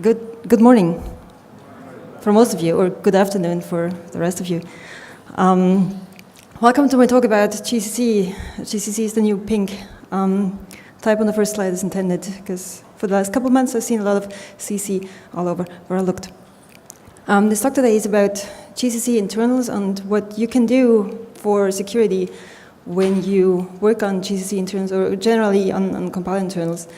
Good morning for most of you, or good afternoon for the rest of you. Welcome to my talk about GCC. GCC is the new Pincc. Type on the first slide is intended, because for the last couple of months I've seen a lot of CC all over where I looked. This talk today is about GCC internals and what you can do for security when you work on GCC internals, or generally on compiler internals.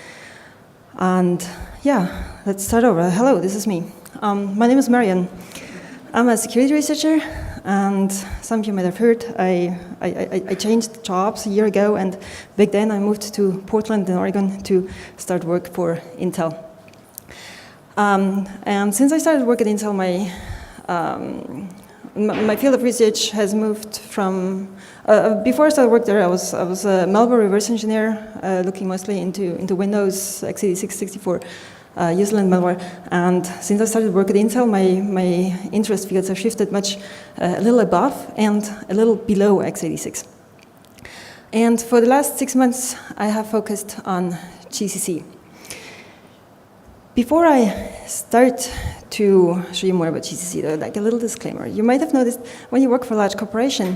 And yeah, let's start over. Hello, this is me. My name is Marion. I'm a security researcher, and some of you might have heard I changed jobs a year ago, and back then I moved to Portland in Oregon to start work for Intel. And since I started work at Intel, my field of research has moved from, before I started work there, I was a malware reverse engineer, looking mostly into Windows, x86, 64, userland malware. And since I started work at Intel, my interest fields have shifted much, a little above and a little below x86. And for the last 6 months, I have focused on GCC. Before I start to show you more about GCC, though, like a little disclaimer. You might have noticed when you work for a large corporation,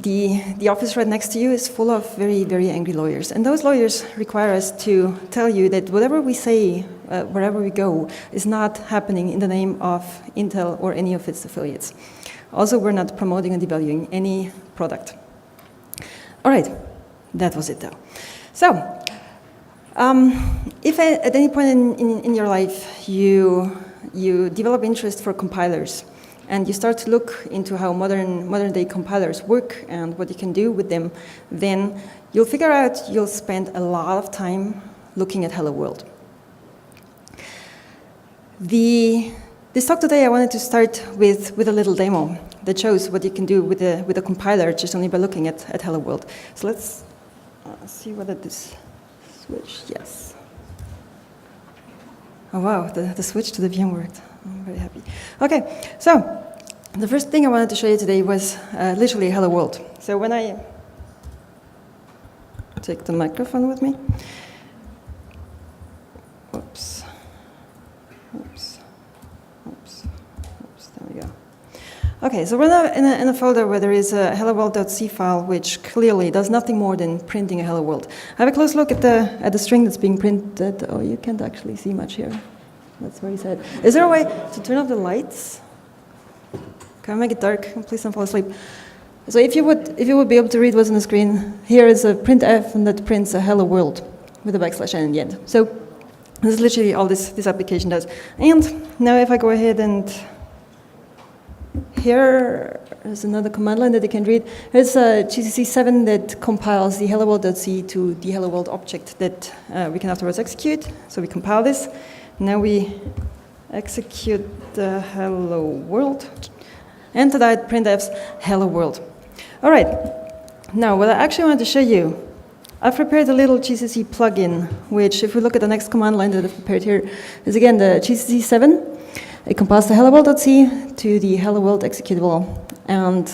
the office right next to you is full of very, very angry lawyers. And those lawyers require us to tell you that whatever we say, wherever we go, is not happening in the name of Intel or any of its affiliates. Also, we're not promoting and devaluing any product. All right, that was it, though. So, if at any point in your life you develop interest for compilers and you start to look into how modern day compilers work and what you can do with them, then you'll figure out you'll spend a lot of time looking at Hello World. This talk today I wanted to start with a little demo that shows what you can do with a compiler just only by looking at Hello World. So let's see whether this switch, yes. Oh wow, the switch to the VM worked. I'm very happy. Okay, so the first thing I wanted to show you today was literally Hello World. So when I take the microphone with me, oops, there we go. Okay, so we're now in a folder where there is a hello-world.c file, which clearly does nothing more than printing a hello world. Have a close look at the string that's being printed. Oh, you can't actually see much here. That's very sad. Is there a way to turn off the lights? Can I make it dark? Please don't fall asleep. So if you would be able to read what's on the screen, here is a printf, and that prints a hello world with a \n in the end. So this is literally all this application does. And now if I go ahead and here is another command line that you can read. Here's GCC 7 that compiles the hello world.c to the hello world object that we can afterwards execute. So we compile this. Now we execute the hello world. And to that, printf's hello world. All right. Now, what I actually wanted to show you, I've prepared a little GCC plugin, which, if we look at the next command line that I've prepared here, is again the GCC 7. It compiles the hello world.c to the hello world executable. And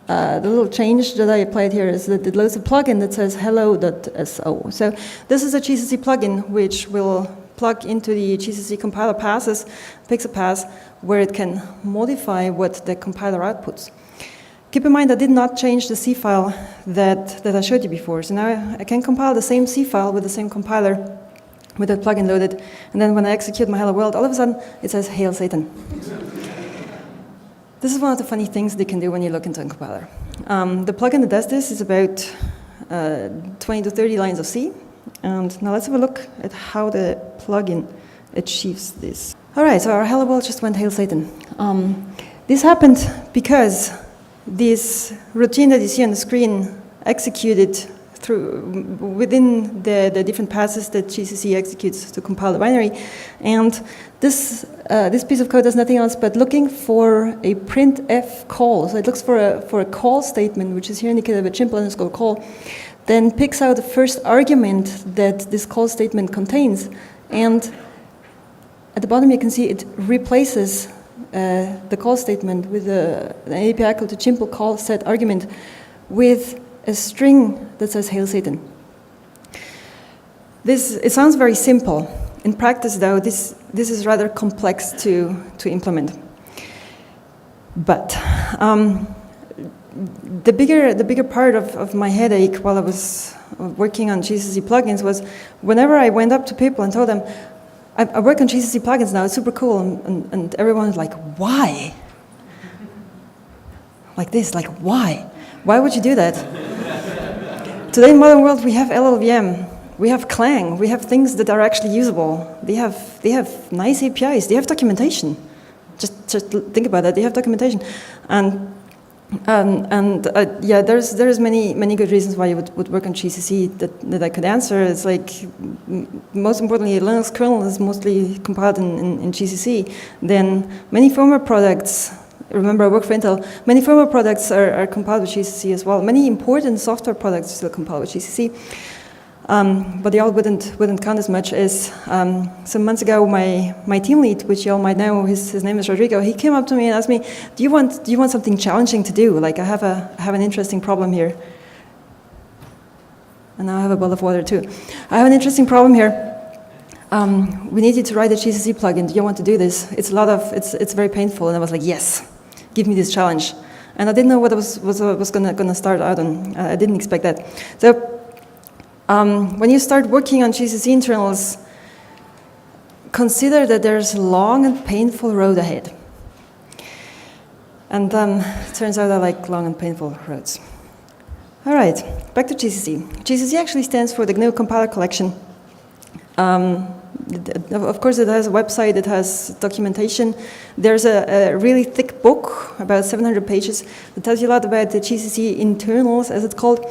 the little change that I applied here is that it loads a plugin that says hello.so. So this is a GCC plugin which will plug into the GCC compiler passes, picks a pass where it can modify what the compiler outputs. Keep in mind I did not change the C file that I showed you before. So now I can compile the same C file with the same compiler with that plugin loaded, and then when I execute my hello world, all of a sudden it says Hail Satan. This is one of the funny things they can do when you look into a compiler. The plugin that does this is about 20 to 30 lines of C, and now let's have a look at how the plugin achieves this. All right, so our hello world just went Hail Satan. This happened because this routine that you see on the screen executed within the different passes that GCC executes to compile the binary, and this piece of code does nothing else but looking for a printf call. So it looks for a call statement, which is here indicated with GIMPLE_call, then picks out the first argument that this call statement contains, and at the bottom you can see it replaces the call statement with an API call to GIMPLE call set argument with a string that says Hail Satan. It sounds very simple. In practice, though, this is rather complex to implement. But the bigger part of my headache while I was working on GCC plugins was whenever I went up to people and told them, I work on GCC plugins now, it's super cool, and everyone was like, why? Like this, like, why? Why would you do that? Today in modern world, we have LLVM, we have Clang, we have things that are actually usable. They have nice APIs, they have documentation. Just think about that, they have documentation. And yeah, there's many good reasons why you would work on GCC that I could answer. It's like, most importantly, Linux kernel is mostly compiled in GCC. Then many firmware products, remember I work for Intel, many firmware products are compiled with GCC as well. Many important software products are still compiled with GCC. But they all wouldn't count as much as some months ago my team lead, which you all might know, his name is Rodrigo. He came up to me and asked me, "Do you want something challenging to do? Like I have an interesting problem here." And now I have a bowl of water too. I have an interesting problem here. We need you to write a GCC plugin. Do you want to do this? It's very painful. And I was like, yes, give me this challenge. And I didn't know what I was gonna start out on. I didn't expect that. So. When you start working on GCC internals, consider that there's a long and painful road ahead. And it turns out I like long and painful roads. All right, back to GCC. GCC actually stands for the GNU Compiler Collection. Of course, it has a website, it has documentation. There's a really thick book, about 700 pages, that tells you a lot about the GCC internals, as it's called,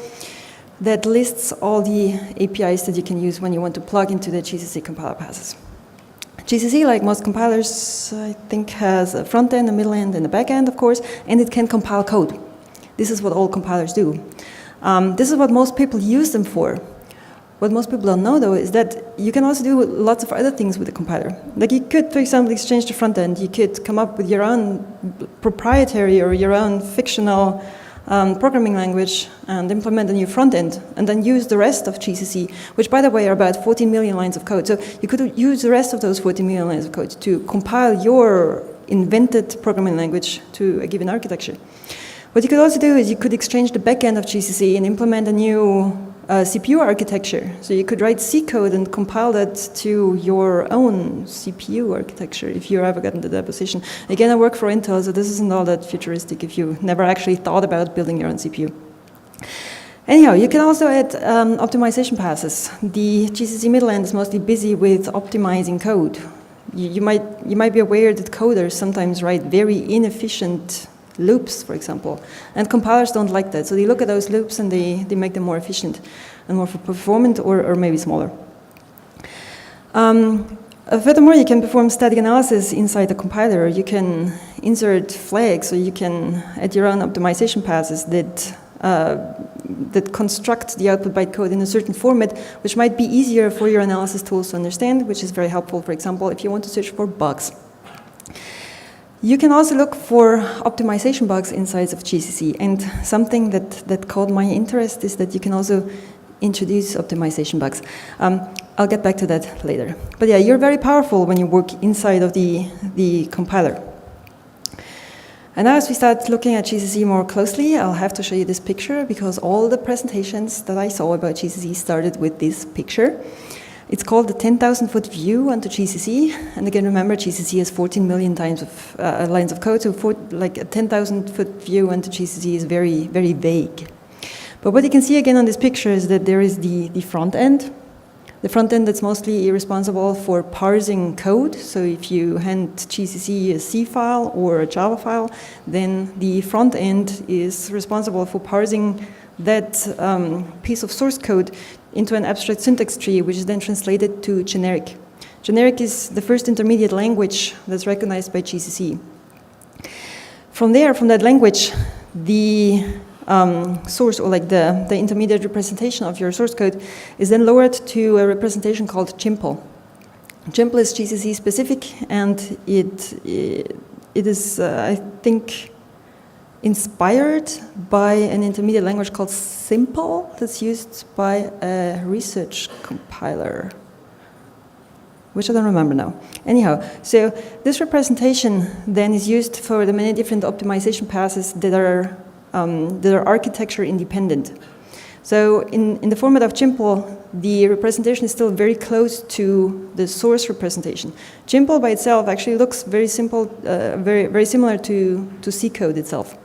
that lists all the APIs that you can use when you want to plug into the GCC compiler passes. GCC, like most compilers, I think has a front end, a middle end, and a back end, of course, and it can compile code. This is what all compilers do. This is what most people use them for. What most people don't know, though, is that you can also do lots of other things with the compiler. Like you could, for example, exchange the front end. You could come up with your own proprietary or your own fictional programming language and implement a new front end, and then use the rest of GCC, which, by the way, are about 14 million lines of code. So you could use the rest of those 14 million lines of code to compile your invented programming language to a given architecture. What you could also do is you could exchange the back end of GCC and implement a new CPU architecture. So you could write C code and compile that to your own CPU architecture if you've ever gotten to that position. Again, I work for Intel, so this isn't all that futuristic if you never actually thought about building your own CPU. Anyhow, you can also add optimization passes. The GCC middle end is mostly busy with optimizing code. You might be aware that coders sometimes write very inefficient loops, for example, and compilers don't like that. So they look at those loops and they make them more efficient and more performant, or maybe smaller. Furthermore, you can perform static analysis inside the compiler. You can insert flags, so you can add your own optimization passes that construct the output bytecode in a certain format, which might be easier for your analysis tools to understand, which is very helpful, for example, if you want to search for bugs. You can also look for optimization bugs inside of GCC, and something that caught my interest is that you can also introduce optimization bugs. I'll get back to that later. But yeah, you're very powerful when you work inside of the compiler. And now as we start looking at GCC more closely, I'll have to show you this picture because all the presentations that I saw about GCC started with this picture. It's called the 10,000-foot view onto GCC. And again, remember, GCC has 14 million lines of code, so like a 10,000-foot view onto GCC is very, very vague. But what you can see again on this picture is that there is the front end. The front end that's mostly responsible for parsing code. So if you hand GCC a C file or a Java file, then the front end is responsible for parsing that piece of source code into an abstract syntax tree, which is then translated to generic. Generic is the first intermediate language that's recognized by GCC. From there, from that language, the source, or like the intermediate representation of your source code, is then lowered to a representation called GIMPLE. GIMPLE is GCC specific, and it is, I think, inspired by an intermediate language called Simple that's used by a research compiler. which I don't remember now. Anyhow, so this representation then is used for the many different optimization passes that are architecture independent. So in the format of GIMPLE, the representation is still very close to the source representation. GIMPLE by itself actually looks very simple, very similar to C code itself.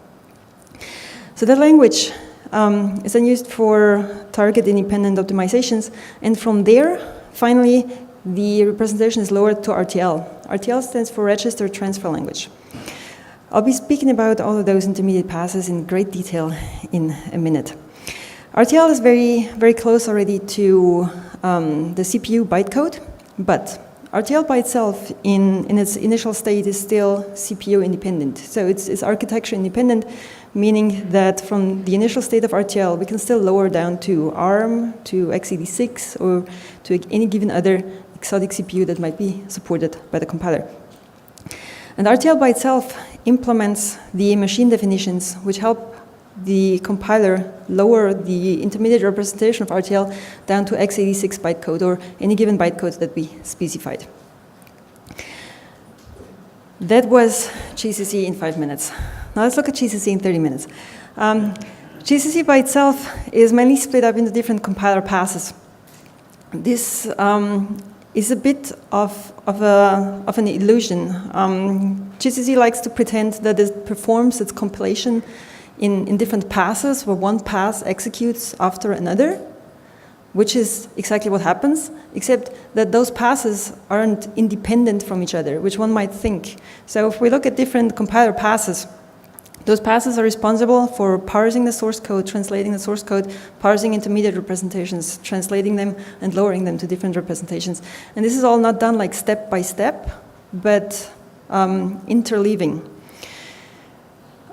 So that language is then used for target independent optimizations, and from there, finally, the representation is lowered to RTL. RTL stands for Register Transfer Language. I'll be speaking about all of those intermediate passes in great detail in a minute. RTL is very close already to the CPU bytecode, but RTL by itself in its initial state is still CPU independent. So it's architecture independent, meaning that from the initial state of RTL, we can still lower down to ARM, to x86, or to any given other exotic CPU that might be supported by the compiler. And RTL by itself implements the machine definitions, which help the compiler lower the intermediate representation of RTL down to x86 bytecode, or any given bytecode that we specified. That was GCC in 5 minutes. Now let's look at GCC in 30 minutes. GCC by itself is mainly split up into different compiler passes. This is a bit of an illusion. GCC likes to pretend that it performs its compilation in different passes, where one pass executes after another, which is exactly what happens, except that those passes aren't independent from each other, which one might think. So if we look at different compiler passes, those passes are responsible for parsing the source code, translating the source code, parsing intermediate representations, translating them, and lowering them to different representations. And this is all not done like step by step, but interleaving.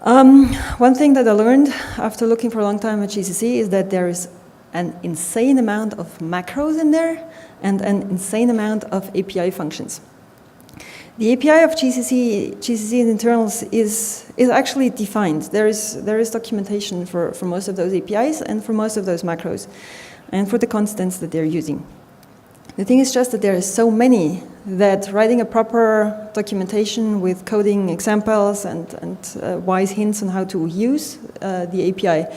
One thing that I learned after looking for a long time at GCC is that there is an insane amount of macros in there and an insane amount of API functions. The API of GCC and internals is actually defined. There is documentation for most of those APIs and for most of those macros, and for the constants that they're using. The thing is just that there are so many that writing a proper documentation with coding examples and wise hints on how to use the API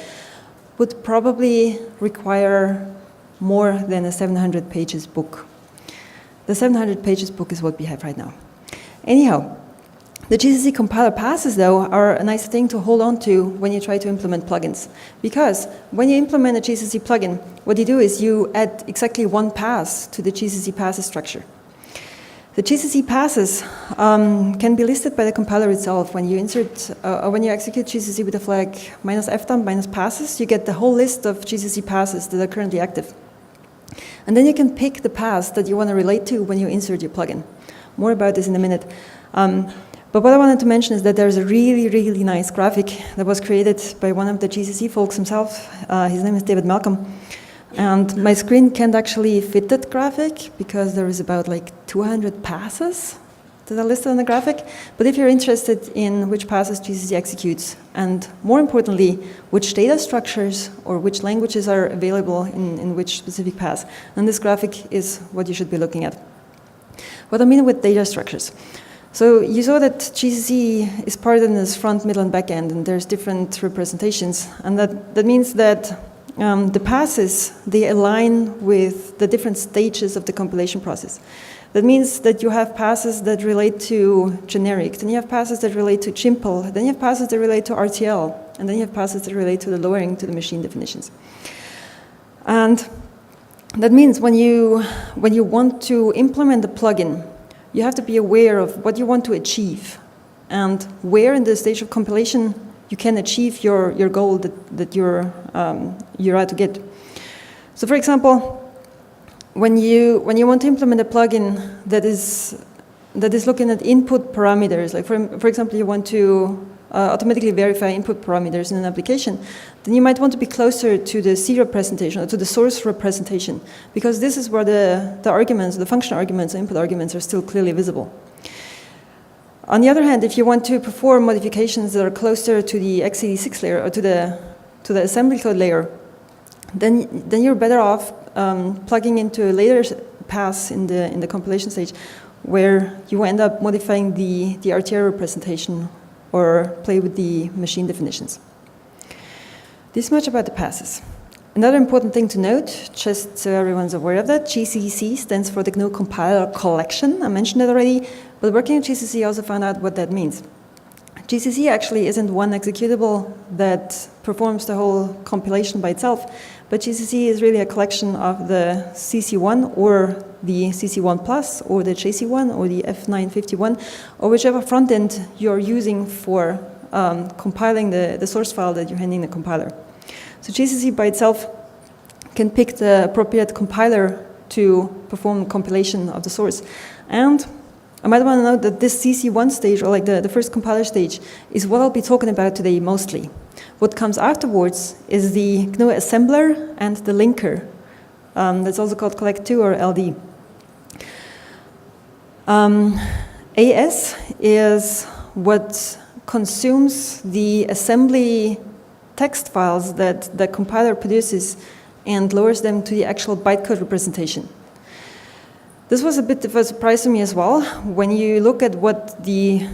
would probably require more than a 700 pages book. The 700 pages book is what we have right now. Anyhow, the GCC compiler passes, though, are a nice thing to hold on to when you try to implement plugins. Because when you implement a GCC plugin, what you do is you add exactly one pass to the GCC passes structure. The GCC passes can be listed by the compiler itself. When you insert, when you execute GCC with the flag -fdump -passes, you get the whole list of GCC passes that are currently active. And then you can pick the pass that you want to relate to when you insert your plugin. More about this in a minute. But what I wanted to mention is that there's a really nice graphic that was created by one of the GCC folks himself. His name is David Malcolm. And my screen can't actually fit that graphic because there is about like 200 passes that are listed on the graphic. But if you're interested in which passes GCC executes, and more importantly, which data structures or which languages are available in which specific pass, then this graphic is what you should be looking at. What I mean with data structures. So you saw that GCC is parted in this front, middle, and back end, and there's different representations. And that means that the passes, they align with the different stages of the compilation process. That means that you have passes that relate to generic, then you have passes that relate to GIMPLE, then you have passes that relate to RTL, and then you have passes that relate to the lowering to the machine definitions. And that means when you want to implement a plugin, you have to be aware of what you want to achieve and where in the stage of compilation you can achieve your goal that you're out to get. So for example, when you want to implement a plugin that is looking at input parameters, like for example you want to automatically verify input parameters in an application, then you might want to be closer to the C representation or to the source representation, because this is where the arguments, the function arguments, and input arguments are still clearly visible. On the other hand, if you want to perform modifications that are closer to the x86 layer or to the assembly code layer, then you're better off plugging into a later pass in the compilation stage, where you end up modifying the RTL representation or play with the machine definitions. This much about the passes. Another important thing to note, just so everyone's aware of that, GCC stands for the GNU Compiler Collection. I mentioned it already, but working in GCC also found out what that means. GCC actually isn't one executable that performs the whole compilation by itself, but GCC is really a collection of the CC1 or the CC1 Plus or the JC1 or the F951 or whichever front end you're using for compiling the source file that you're handing the compiler. So GCC by itself can pick the appropriate compiler to perform compilation of the source. And I might want to note that this CC1 stage, or like the first compiler stage, is what I'll be talking about today mostly. What comes afterwards is the GNU assembler and the linker. That's also called collect2 or LD. AS is what consumes the assembly text files that the compiler produces and lowers them to the actual bytecode representation. This was a bit of a surprise to me as well. When you look at what the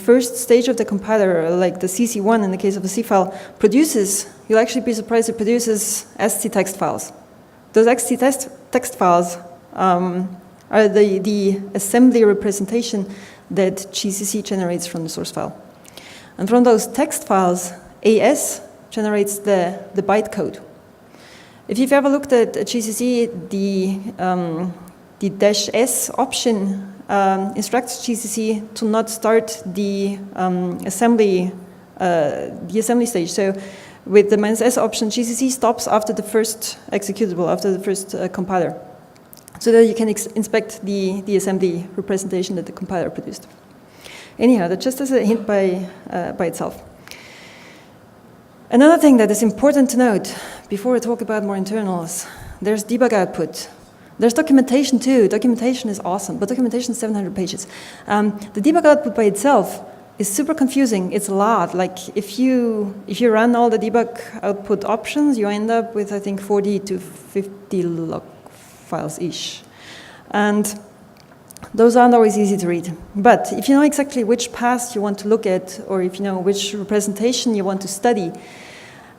first stage of the compiler, like the CC1 in the case of a C file, produces, you'll actually be surprised it produces ST text files. Those ST text files are the assembly representation that GCC generates from the source file. And from those text files, AS generates the bytecode. If you've ever looked at GCC, the -S option instructs GCC to not start the assembly stage. So with the -S option, GCC stops after the first executable, after the first compiler, so that you can inspect the assembly representation that the compiler produced. Anyhow, that just as a hint by itself. Another thing that is important to note before we talk about more internals, there's debug output. There's documentation too. Documentation is awesome, but documentation is 700 pages. The debug output by itself is super confusing. It's a lot. Like if you run all the debug output options, you end up with I think 40 to 50 log files-ish. And those aren't always easy to read. But if you know exactly which path you want to look at, or if you know which representation you want to study,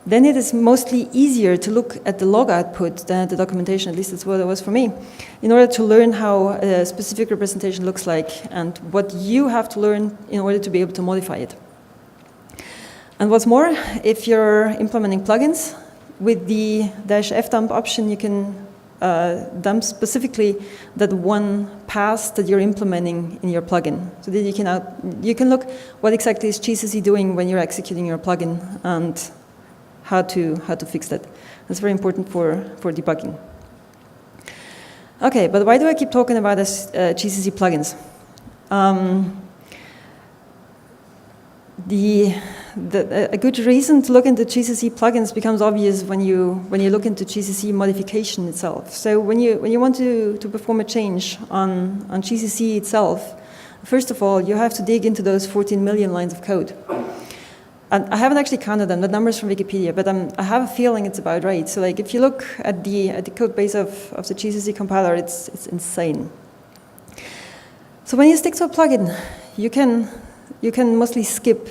then it is mostly easier to look at the log output than at the documentation. At least that's what it was for me, in order to learn how a specific representation looks like and what you have to learn in order to be able to modify it. And what's more, if you're implementing plugins, with the -f dump option, you can dump specifically that one path that you're implementing in your plugin, so that you can look what exactly is GCC doing when you're executing your plugin and how to fix that. That's very important for debugging. Okay, but why do I keep talking about this GCC plugins? A good reason to look into GCC plugins becomes obvious when you look into GCC modification itself. So when you want to perform a change on GCC itself, first of all, you have to dig into those 14 million lines of code. And I haven't actually counted them, the numbers from Wikipedia, but I have a feeling it's about right. So like if you look at the code base of the GCC compiler, it's insane. So when you stick to a plugin, you can mostly skip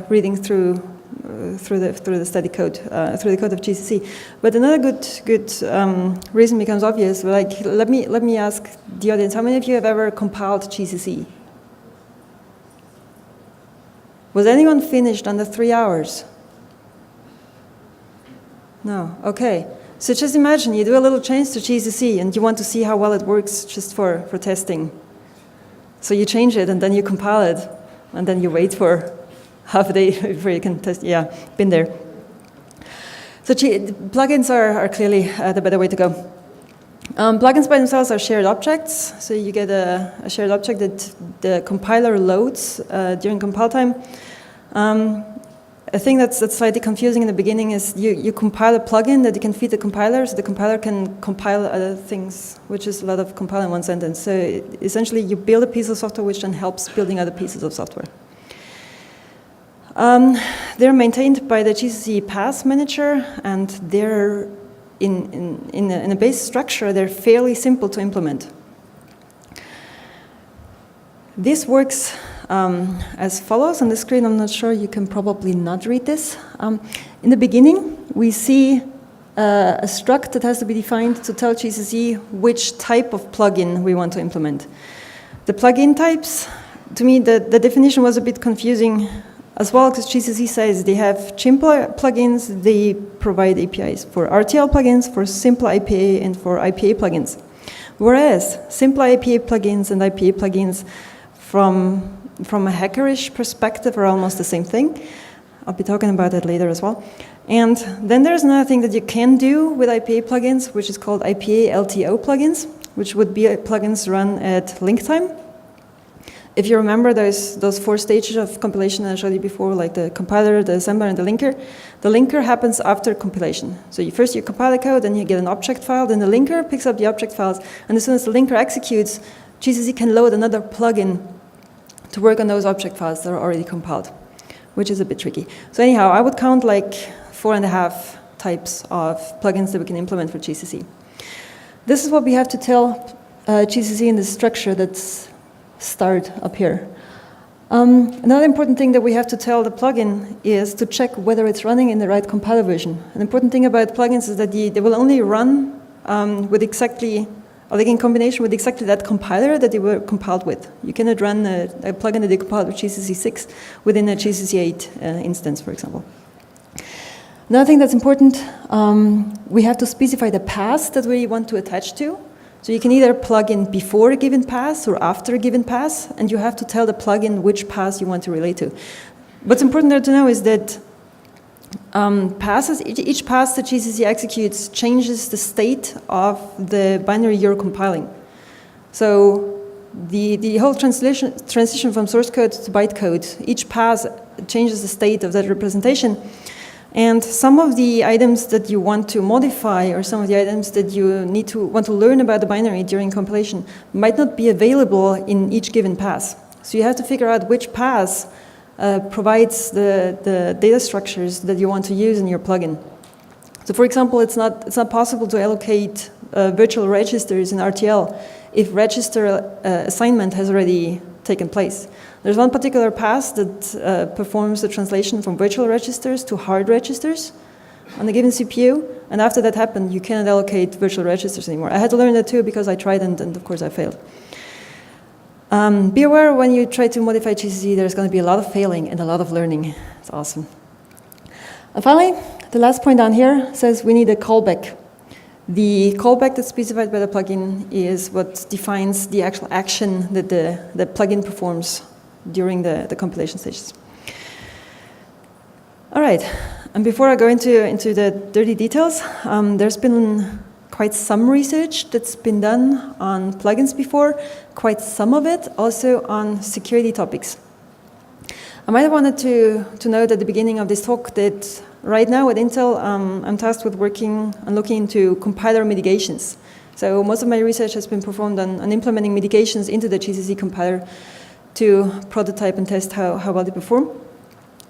reading through the study code, through the code of GCC. But another good reason becomes obvious. Like let me ask the audience: how many of you have ever compiled GCC? Was anyone finished under 3 hours? No. Okay. So just imagine you do a little change to GCC and you want to see how well it works just for testing. So you change it and then you compile it and then you wait for half a day before you can test. Yeah, been there. So plugins are clearly the better way to go. Plugins by themselves are shared objects. So you get a shared object that the compiler loads during compile time. A thing that's slightly confusing in the beginning is you compile a plugin that you can feed the compiler, so the compiler can compile other things, which is a lot of compile in one sentence. So essentially you build a piece of software which then helps building other pieces of software. They're maintained by the GCC Path Manager, and they're in a base structure, they're fairly simple to implement. This works as follows on the screen. I'm not sure, you can probably not read this. In the beginning, we see a struct that has to be defined to tell GCC which type of plugin we want to implement. The plugin types, to me, the definition was a bit confusing as well, because GCC says they have GIMPLE plugins, they provide APIs for RTL plugins, for simple IPA, and for IPA plugins. Whereas simple IPA plugins and IPA plugins from a hackerish perspective are almost the same thing. I'll be talking about that later as well. And then there's another thing that you can do with IPA plugins, which is called IPA LTO plugins, which would be plugins run at link time. If you remember those 4 stages of compilation that I showed you before, like the compiler, the assembler, and the linker happens after compilation. So first you compile the code, then you get an object file, then the linker picks up the object files, and as soon as the linker executes, GCC can load another plugin to work on those object files that are already compiled, which is a bit tricky. So anyhow, I would count like 4.5 types of plugins that we can implement for GCC. This is what we have to tell GCC in the structure that's start up here. Another important thing that we have to tell the plugin is to check whether it's running in the right compiler version. An important thing about plugins is that they will only run with exactly, or like in combination with exactly that compiler that they were compiled with. You cannot run a plugin that they compiled with GCC 6 within a GCC 8 instance, for example. Another thing that's important, we have to specify the path that we want to attach to. So you can either plug in before a given pass or after a given pass, and you have to tell the plugin which pass you want to relate to. What's important there to know is that each pass that GCC executes changes the state of the binary you're compiling. So the whole transition from source code to bytecode, each pass changes the state of that representation. And some of the items that you want to modify, or some of the items that you want to learn about the binary during compilation, might not be available in each given pass. So you have to figure out which pass provides the data structures that you want to use in your plugin. So for example, it's not possible to allocate virtual registers in RTL if register assignment has already taken place. There's one particular pass that performs the translation from virtual registers to hard registers on a given CPU, and after that happened, you cannot allocate virtual registers anymore. I had to learn that too because I tried and of course I failed. Be aware when you try to modify GCC, there's going to be a lot of failing and a lot of learning. It's awesome. And finally, the last point down here says we need a callback. The callback that's specified by the plugin is what defines the actual action that the plugin performs during the compilation stages. All right, and before I go into the dirty details, there's been quite some research that's been done on plugins before, quite some of it also on security topics. I might have wanted to note at the beginning of this talk that right now at Intel, I'm tasked with working on looking into compiler mitigations. So most of my research has been performed on implementing mitigations into the GCC compiler to prototype and test how well they perform.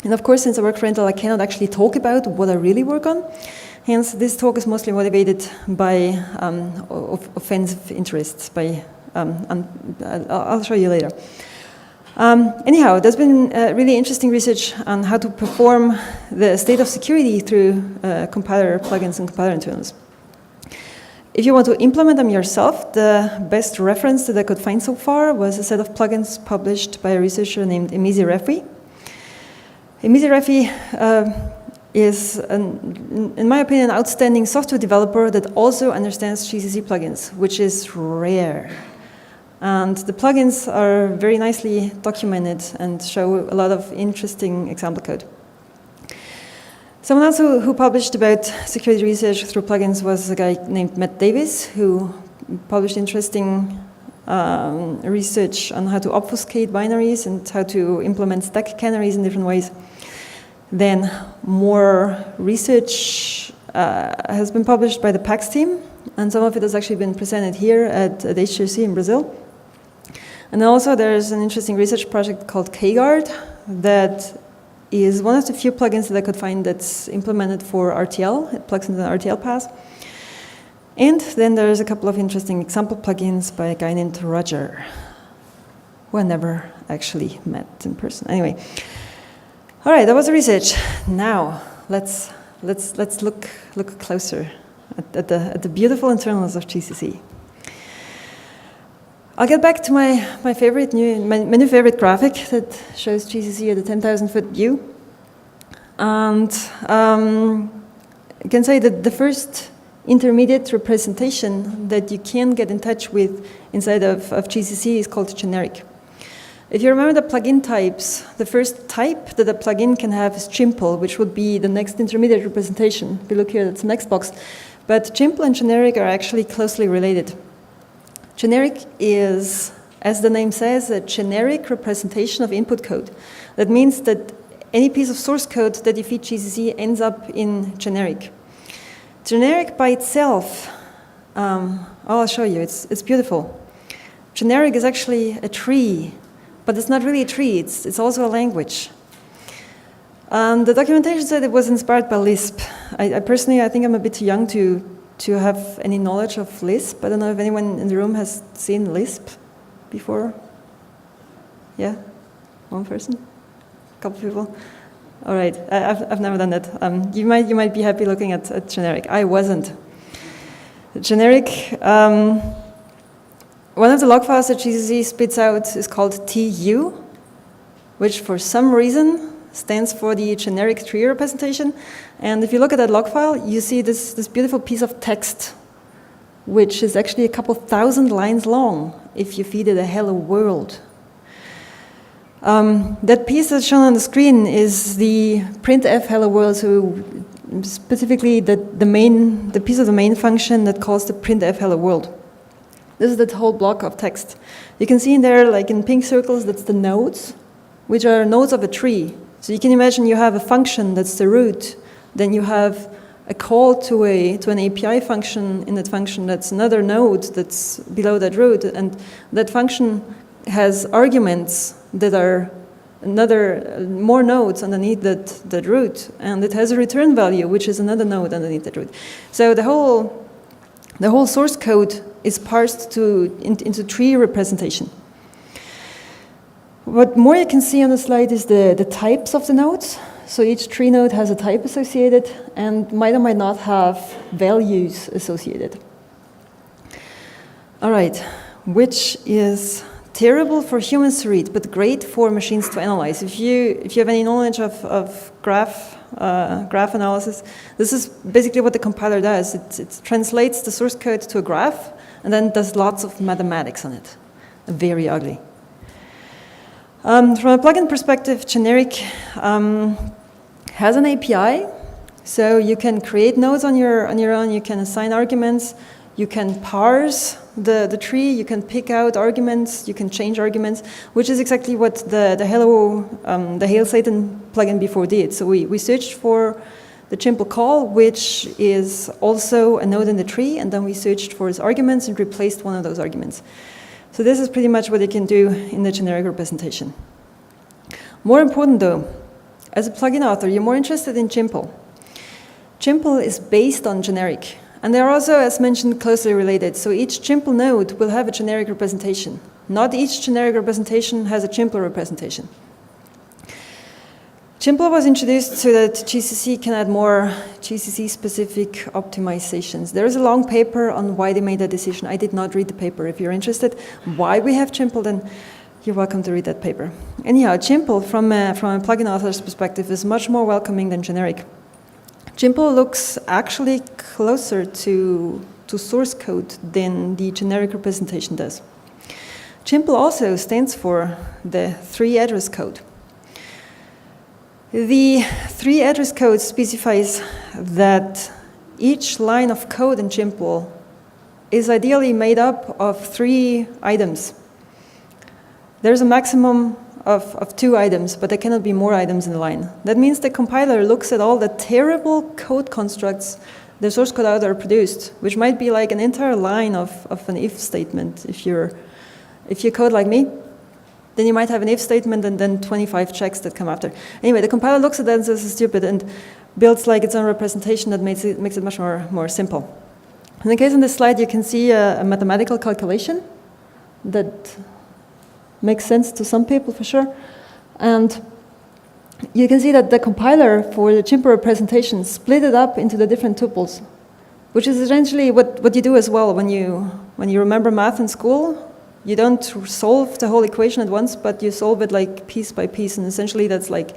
And of course, since I work for Intel, I cannot actually talk about what I really work on. Hence, this talk is mostly motivated by offensive interests. I'll show you later. Anyhow, there's been really interesting research on how to perform the state of security through compiler plugins and compiler internals. If you want to implement them yourself, the best reference that I could find so far was a set of plugins published by a researcher named Emizi Refi. Emizi Refi is, in my opinion, an outstanding software developer that also understands GCC plugins, which is rare. And the plugins are very nicely documented and show a lot of interesting example code. Someone else who published about security research through plugins was a guy named Matt Davis, who published interesting research on how to obfuscate binaries and how to implement stack canaries in different ways. Then more research has been published by the PAX team, and some of it has actually been presented here at H2HC in Brazil. And also there's an interesting research project called KGuard that is one of the few plugins that I could find that's implemented for RTL. It plugs into an RTL path. And then there's a couple of interesting example plugins by a guy named Roger, who I never actually met in person. Anyway, all right, that was the research. Now let's look closer at the beautiful internals of GCC. I'll get back to my new favorite graphic that shows GCC at a 10,000-foot view, and I can say that the first intermediate representation that you can get in touch with inside of GCC is called generic. If you remember the plugin types, the first type that a plugin can have is GIMPLE, which would be the next intermediate representation. If you look here, that's the next box. But GIMPLE and generic are actually closely related. Generic is, as the name says, a generic representation of input code. That means that any piece of source code that you feed GCC ends up in generic. Generic by itself, I'll show you, it's beautiful. Generic is actually a tree, but it's not really a tree, it's also a language. The documentation said it was inspired by Lisp. I personally, I think I'm a bit too young to have any knowledge of Lisp. I don't know if anyone in the room has seen Lisp before. Yeah? One person? A couple people? All right, I've never done that. You might be happy looking at generic. I wasn't. Generic, one of the log files that GCC spits out is called TU, which for some reason stands for the generic tree representation. And if you look at that log file, you see this beautiful piece of text, which is actually a couple thousand lines long if you feed it a hello world. That piece that's shown on the screen is the printf hello world, so specifically the piece of the main function that calls the printf hello world. This is the whole block of text. You can see in there, like in pink circles, that's the nodes, which are nodes of a tree. So you can imagine you have a function that's the root, then you have a call to an API function in that function that's another node that's below that root, and that function has arguments that are more nodes underneath that root, and it has a return value, which is another node underneath that root. So the whole source code is parsed into tree representation. What more you can see on the slide is the types of the nodes. So each tree node has a type associated and might or might not have values associated. All right, which is terrible for humans to read, but great for machines to analyze. If you have any knowledge of graph analysis, this is basically what the compiler does. It translates the source code to a graph and then does lots of mathematics on it. Very ugly. From a plugin perspective, generic has an API, so you can create nodes on your own. You can assign arguments. You can parse the tree, you can pick out arguments, you can change arguments, which is exactly what the Hail Satan plugin before did. So we searched for the GIMPLE call, which is also a node in the tree, and then we searched for its arguments and replaced one of those arguments. So this is pretty much what you can do in the generic representation. More important though, as a plugin author, you're more interested in GIMPLE. GIMPLE is based on generic. And they're also, as mentioned, closely related. So each GIMPLE node will have a generic representation. Not each generic representation has a GIMPLE representation. GIMPLE was introduced so that GCC can add more GCC-specific optimizations. There is a long paper on why they made that decision. I did not read the paper. If you're interested why we have GIMPLE, then you're welcome to read that paper. Anyhow, GIMPLE, from a plugin author's perspective, is much more welcoming than generic. GIMPLE looks actually closer to source code than the generic representation does. GIMPLE also stands for the 3 address code. The 3 address code specifies that each line of code in GIMPLE is ideally made up of 3 items. There's a maximum of 2 items, but there cannot be more items in the line. That means the compiler looks at all the terrible code constructs the source code author produced, which might be like an entire line of an if statement. If you code like me, then you might have an if statement and then 25 checks that come after. Anyway, the compiler looks at that and says it's stupid and builds like its own representation that makes it much more simple. In the case on this slide, you can see a mathematical calculation that makes sense to some people for sure. And you can see that the compiler for the GIMPLE representation split it up into the different tuples, which is essentially what you do as well when you remember math in school. You don't solve the whole equation at once, but you solve it like piece by piece, and essentially that's like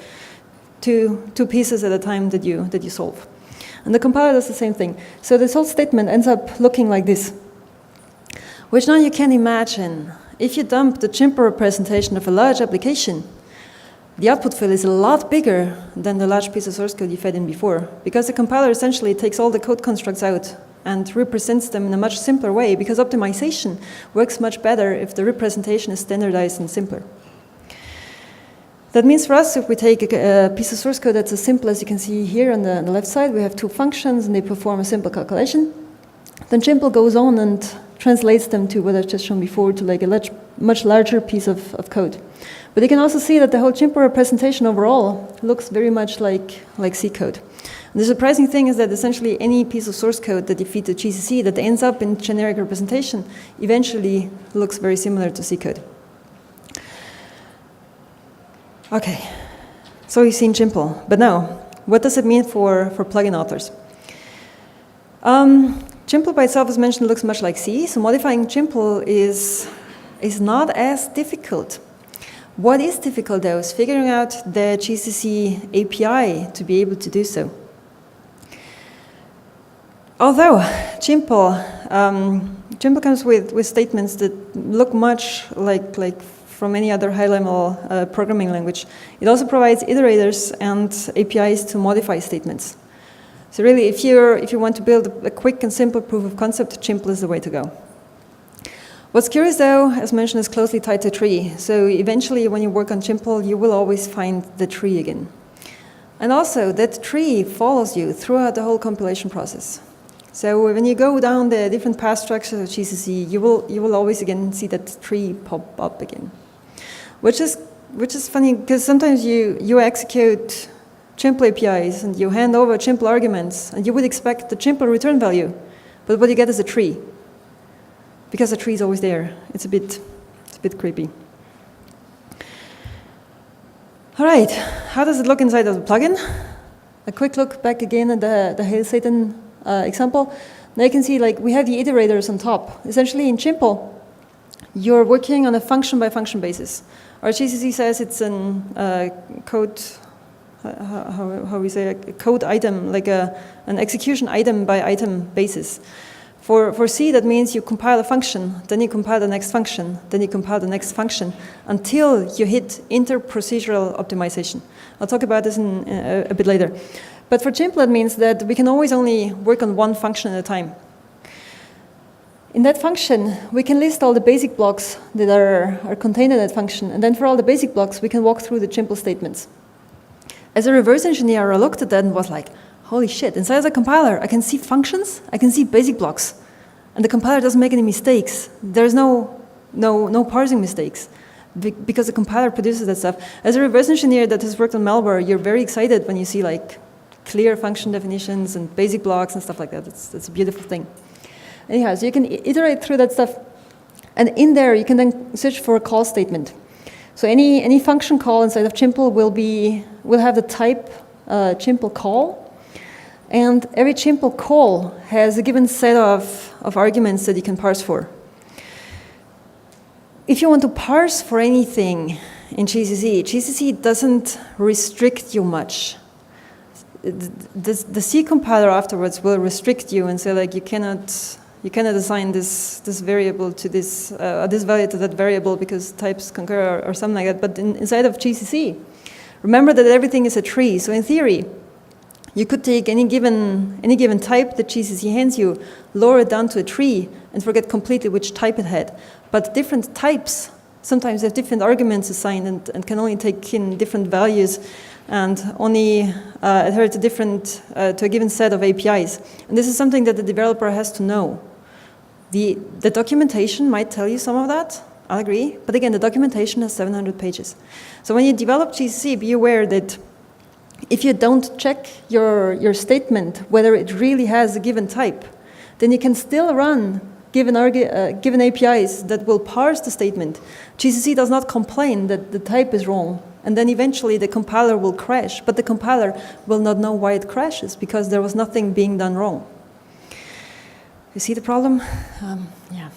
two pieces at a time that you solve. And the compiler does the same thing. So this whole statement ends up looking like this, which now you can imagine. If you dump the GIMPLE representation of a large application, the output file is a lot bigger than the large piece of source code you fed in before, because the compiler essentially takes all the code constructs out and represents them in a much simpler way, because optimization works much better if the representation is standardized and simpler. That means for us, if we take a piece of source code that's as simple as you can see here on the left side, we have two functions and they perform a simple calculation. Then GIMPLE goes on and translates them to what I've just shown before, to like a much larger piece of code. But you can also see that the whole GIMPLE representation overall looks very much like C code. And the surprising thing is that essentially any piece of source code that you feed to GCC that ends up in generic representation eventually looks very similar to C code. Okay, so you've seen GIMPLE, but now, what does it mean for plugin authors? GIMPLE by itself, as mentioned, looks much like C, so modifying GIMPLE is not as difficult. What is difficult, though, is figuring out the GCC API to be able to do so. Although GIMPLE comes with statements that look much like from any other high-level programming language, it also provides iterators and APIs to modify statements. So really, if you want to build a quick and simple proof of concept, GIMPLE is the way to go. What's curious, though, as mentioned, is closely tied to tree. So eventually, when you work on GIMPLE, you will always find the tree again. And also, that tree follows you throughout the whole compilation process. So when you go down the different path structures of GCC, you will always again see that tree pop up again. Which is funny, because sometimes you execute GIMPLE APIs and you hand over GIMPLE arguments, and you would expect the GIMPLE return value, but what you get is a tree. Because the tree is always there. It's a bit creepy. All right, how does it look inside of the plugin? A quick look back again at the Hail Satan example. Now you can see we have the iterators on top. Essentially in GIMPLE, you're working on a function by function basis. Our GCC says it's a code, how we say, a code item, like an execution item by item basis. For C, that means you compile a function, then you compile the next function, then you compile the next function, until you hit inter-procedural optimization. I'll talk about this a bit later. But for GIMPLE, it means that we can always only work on one function at a time. In that function, we can list all the basic blocks that are contained in that function, and then for all the basic blocks, we can walk through the GIMPLE statements. As a reverse engineer, I looked at that and was like, holy shit, inside the compiler, I can see functions, I can see basic blocks, and the compiler doesn't make any mistakes. There's no parsing mistakes, because the compiler produces that stuff. As a reverse engineer that has worked on malware, you're very excited when you see clear function definitions and basic blocks and stuff like that. That's a beautiful thing. Anyhow, so you can iterate through that stuff, and in there you can then search for a call statement. So any function call inside of GIMPLE will have the type GIMPLE call. And every GIMPLE call has a given set of arguments that you can parse for. If you want to parse for anything in GCC doesn't restrict you much. The C compiler afterwards will restrict you and say you cannot assign this variable to this value to that variable because types concur or something like that. But inside of GCC, remember that everything is a tree. So in theory, you could take any given type that GCC hands you, lower it down to a tree, and forget completely which type it had. But different types sometimes have different arguments assigned and can only take in different values and only adhere to a given set of APIs. And this is something that the developer has to know. The documentation might tell you some of that, I agree, but again, the documentation has 700 pages. So when you develop GCC, be aware that if you don't check your statement, whether it really has a given type, then you can still run given APIs that will parse the statement. GCC does not complain that the type is wrong, and then eventually the compiler will crash, but the compiler will not know why it crashes because there was nothing being done wrong. You see the problem? Yeah.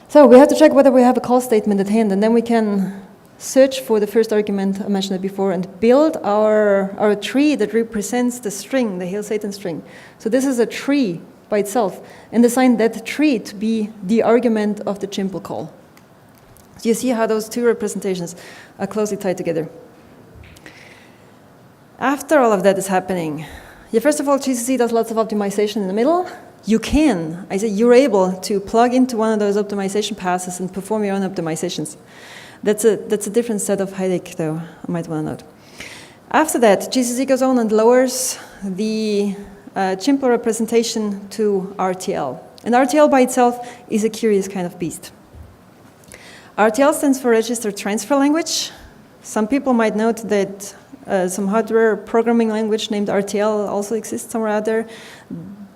So we have to check whether we have a call statement at hand, and then we can search for the first argument, I mentioned it before, and build our tree that represents the string, the Hail Satan string. So this is a tree by itself, and assign that tree to be the argument of the GIMPLE call. So you see how those two representations are closely tied together. After all of that is happening, first of all, GCC does lots of optimization in the middle. You're able to plug into one of those optimization passes and perform your own optimizations. That's a different set of headache, though, I might want to note. After that, GCC goes on and lowers the GIMPLE representation to RTL. And RTL by itself is a curious kind of beast. RTL stands for Register Transfer Language. Some people might note that some hardware programming language named RTL also exists somewhere out there.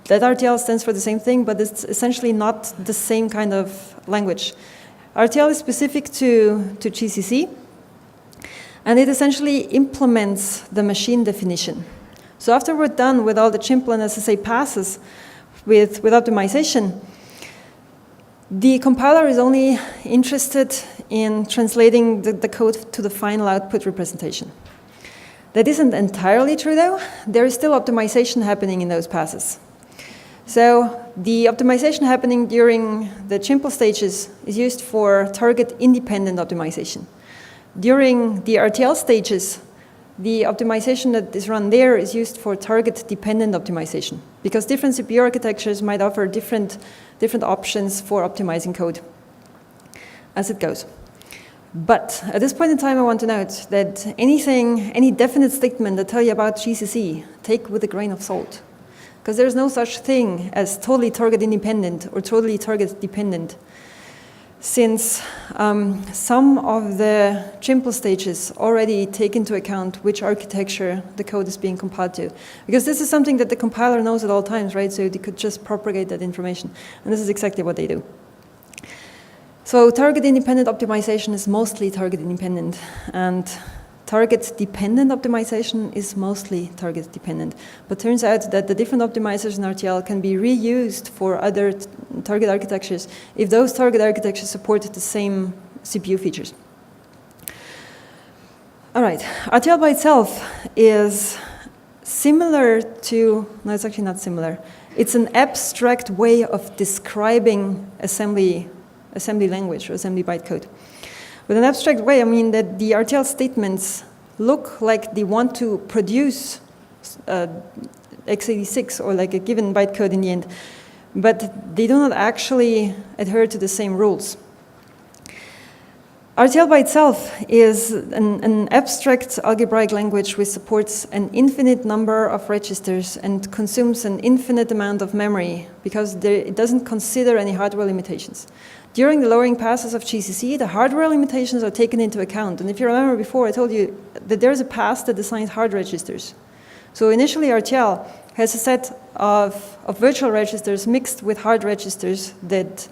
That RTL stands for the same thing, but it's essentially not the same kind of language. RTL is specific to GCC, and it essentially implements the machine definition. So after we're done with all the GIMPLE and SSA passes with optimization, the compiler is only interested in translating the code to the final output representation. That isn't entirely true, though. There is still optimization happening in those passes. So the optimization happening during the GIMPLE stages is used for target-independent optimization. During the RTL stages, the optimization that is run there is used for target-dependent optimization, because different CPU architectures might offer different options for optimizing code as it goes. But at this point in time, I want to note that any definite statement that tell you about GCC, take with a grain of salt. Because there's no such thing as totally target-independent or totally target-dependent, since some of the GIMPLE stages already take into account which architecture the code is being compiled to. Because this is something that the compiler knows at all times, right? So they could just propagate that information. And this is exactly what they do. So target-independent optimization is mostly target-independent, and target-dependent optimization is mostly target-dependent. But turns out that the different optimizers in RTL can be reused for other target architectures if those target architectures support the same CPU features. All right, RTL by itself is similar to, no, it's actually not similar. It's an abstract way of describing assembly language or assembly bytecode. With an abstract way, I mean that the RTL statements look like they want to produce x86 or like a given bytecode in the end, but they do not actually adhere to the same rules. RTL by itself is an abstract algebraic language which supports an infinite number of registers and consumes an infinite amount of memory because it doesn't consider any hardware limitations. During the lowering passes of GCC, the hardware limitations are taken into account. And if you remember before, I told you that there's a pass that assigns hard registers. So initially, RTL has a set of virtual registers mixed with hard registers that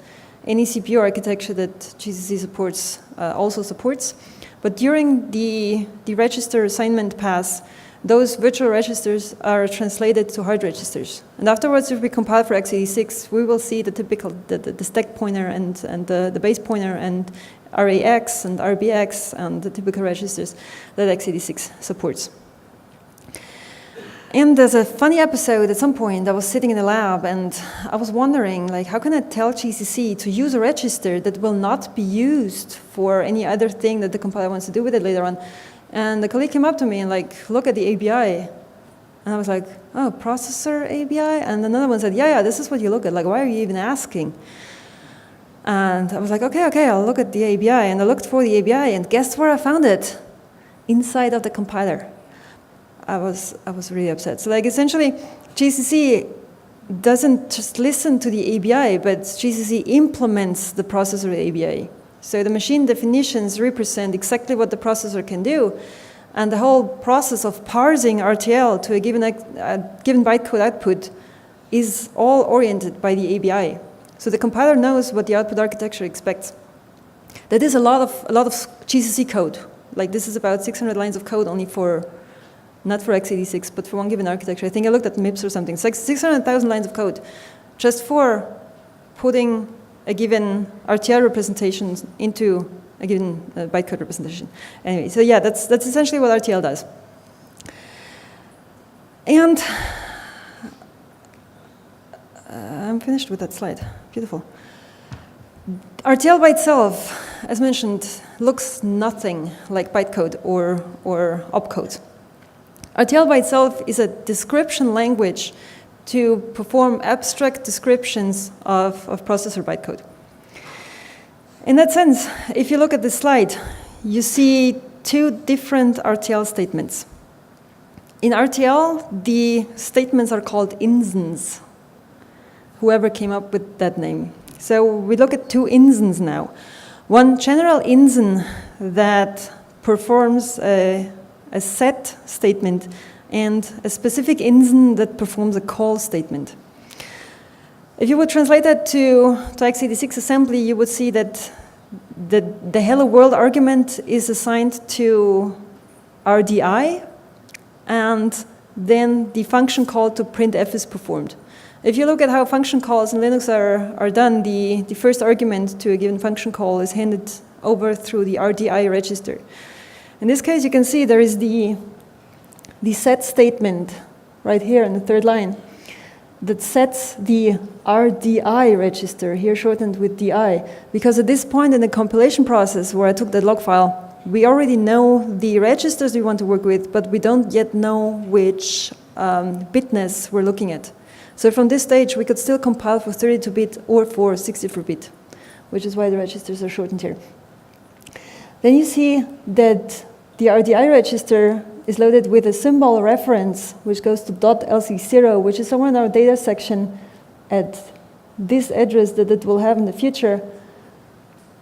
any CPU architecture that GCC supports also supports. But during the register assignment pass, those virtual registers are translated to hard registers. And afterwards, if we compile for x86, we will see the typical, the stack pointer and the base pointer and RAX and RBX and the typical registers that x86 supports. And there's a funny episode at some point. I was sitting in the lab and I was wondering, like, how can I tell GCC to use a register that will not be used for any other thing that the compiler wants to do with it later on? And the colleague came up to me and like, look at the ABI. And I was like, oh, processor ABI? And another one said, yeah, this is what you look at. Like, why are you even asking? And I was like, okay, I'll look at the ABI. And I looked for the ABI, and guess where I found it? Inside of the compiler. I was really upset. So like, essentially, GCC doesn't just listen to the ABI, but GCC implements the processor ABI. So the machine definitions represent exactly what the processor can do, and the whole process of parsing RTL to a given bytecode output is all oriented by the ABI. So the compiler knows what the output architecture expects. That is a lot of GCC code. Like this is about 600 lines of code only for, not for x86, but for one given architecture. I think I looked at MIPS or something. It's like 600,000 lines of code just for putting a given RTL representation into a given bytecode representation. Anyway, so yeah, that's essentially what RTL does. And I'm finished with that slide. Beautiful. RTL by itself, as mentioned, looks nothing like bytecode or opcode. RTL by itself is a description language to perform abstract descriptions of processor bytecode. In that sense, if you look at this slide, you see two different RTL statements. In RTL, the statements are called INSNs, whoever came up with that name. So we look at two INSNs now. One general INSN that performs a set statement and a specific INSN that performs a call statement. If you would translate that to x86 assembly, you would see that the hello world argument is assigned to RDI, and then the function call to printf is performed. If you look at how function calls in Linux are done, the first argument to a given function call is handed over through the RDI register. In this case, you can see there is the set statement right here in the third line that sets the RDI register, here shortened with DI, because at this point in the compilation process where I took the log file, we already know the registers we want to work with, but we don't yet know which bitness we're looking at. So from this stage, we could still compile for 32-bit or for 64-bit, which is why the registers are shortened here. Then you see that the RDI register is loaded with a symbol reference, which goes to .lc0, which is somewhere in our data section at this address that it will have in the future,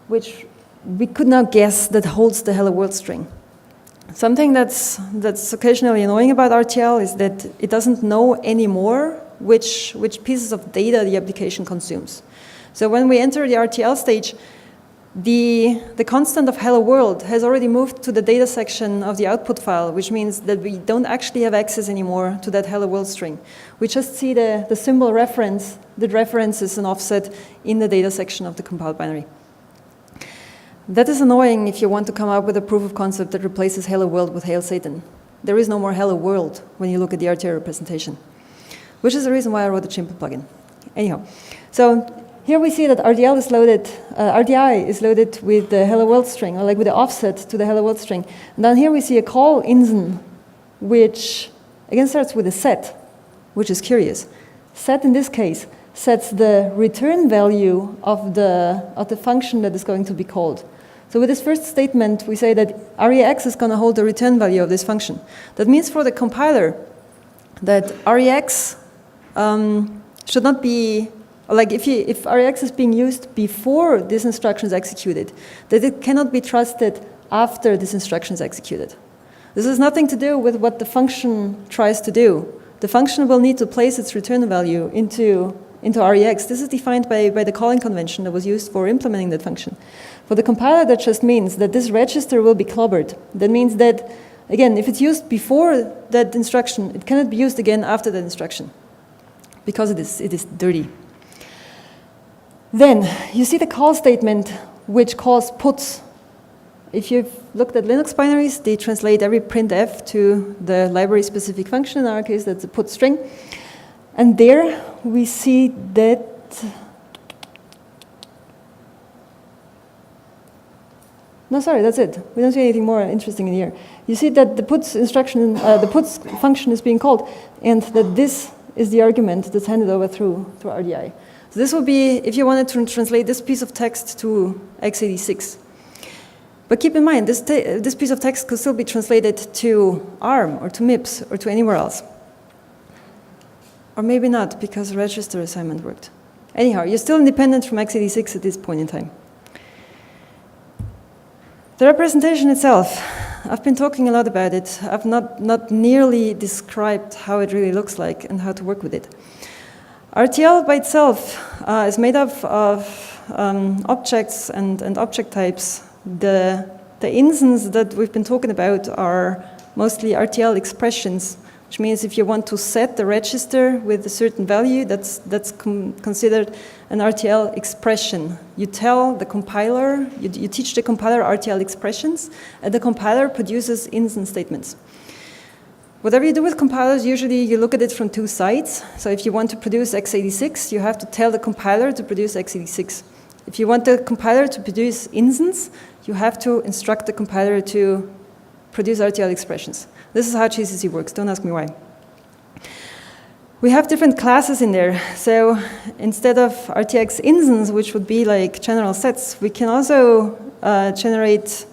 which we could now guess that holds the hello world string. Something that's occasionally annoying about RTL is that it doesn't know anymore which pieces of data the application consumes. So when we enter the RTL stage, the constant of hello world has already moved to the data section of the output file, which means that we don't actually have access anymore to that hello world string. We just see the symbol reference that references an offset in the data section of the compiled binary. That is annoying if you want to come up with a proof of concept that replaces hello world with Hail Satan. There is no more hello world when you look at the RTL representation, which is the reason why I wrote the GIMPLE plugin. Anyhow, so here we see that RDI is loaded with the hello world string, or like with the offset to the hello world string. And down here we see a call INSN, which again starts with a set, which is curious. Set in this case sets the return value of the function that is going to be called. So with this first statement, we say that REX is going to hold the return value of this function. That means for the compiler that REX should not be, like if REX is being used before this instruction is executed, that it cannot be trusted after this instruction is executed. This has nothing to do with what the function tries to do. The function will need to place its return value into REX. This is defined by the calling convention that was used for implementing that function. For the compiler, that just means that this register will be clobbered. That means that, again, if it's used before that instruction, it cannot be used again after that instruction, because it is dirty. Then you see the call statement, which calls puts. If you've looked at Linux binaries, they translate every printf to the library-specific function. In our case, that's a put string. And there we see that no, sorry, that's it. We don't see anything more interesting in here. You see that the puts instruction, the puts function is being called, and that this is the argument that's handed over through RDI. So this will be if you wanted to translate this piece of text to x86. But keep in mind, this piece of text could still be translated to ARM or to MIPS or to anywhere else. Or maybe not, because register assignment worked. Anyhow, you're still independent from x86 at this point in time. The representation itself, I've been talking a lot about it. I've not nearly described how it really looks like and how to work with it. RTL by itself is made up of objects and object types. The instance that we've been talking about are mostly RTL expressions, which means if you want to set the register with a certain value, that's considered an RTL expression. You tell the compiler, you teach the compiler RTL expressions, and the compiler produces instance statements. Whatever you do with compilers, usually you look at it from two sides. So if you want to produce x86, you have to tell the compiler to produce x86. If you want the compiler to produce instance, you have to instruct the compiler to produce RTL expressions. This is how GCC works. Don't ask me why. We have different classes in there. So instead of RTX instance, which would be like general sets, we can also generate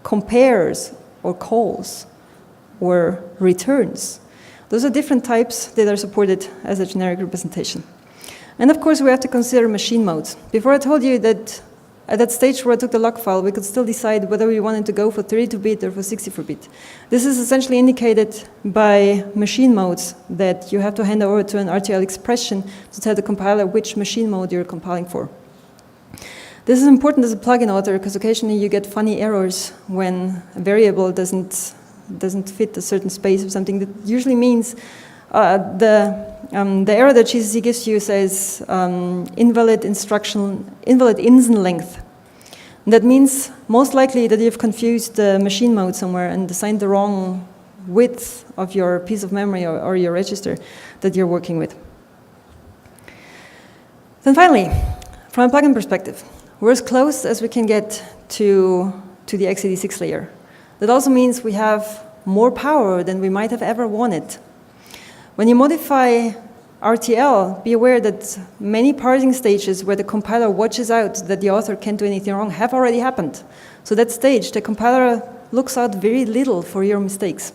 compares or calls or returns. Those are different types that are supported as a generic representation. And of course, we have to consider machine modes. Before I told you that at that stage where I took the log file, we could still decide whether we wanted to go for 32-bit or for 64-bit. This is essentially indicated by machine modes that you have to hand over to an RTL expression to tell the compiler which machine mode you're compiling for. This is important as a plugin author because occasionally you get funny errors when a variable doesn't fit a certain space or something. That usually means the error that GCC gives you says invalid instance length. And that means most likely that you've confused the machine mode somewhere and assigned the wrong width of your piece of memory or your register that you're working with. Then finally, from a plugin perspective, we're as close as we can get to the x86 layer. That also means we have more power than we might have ever wanted. When you modify RTL, be aware that many parsing stages where the compiler watches out that the author can't do anything wrong have already happened. So that stage, the compiler looks out very little for your mistakes.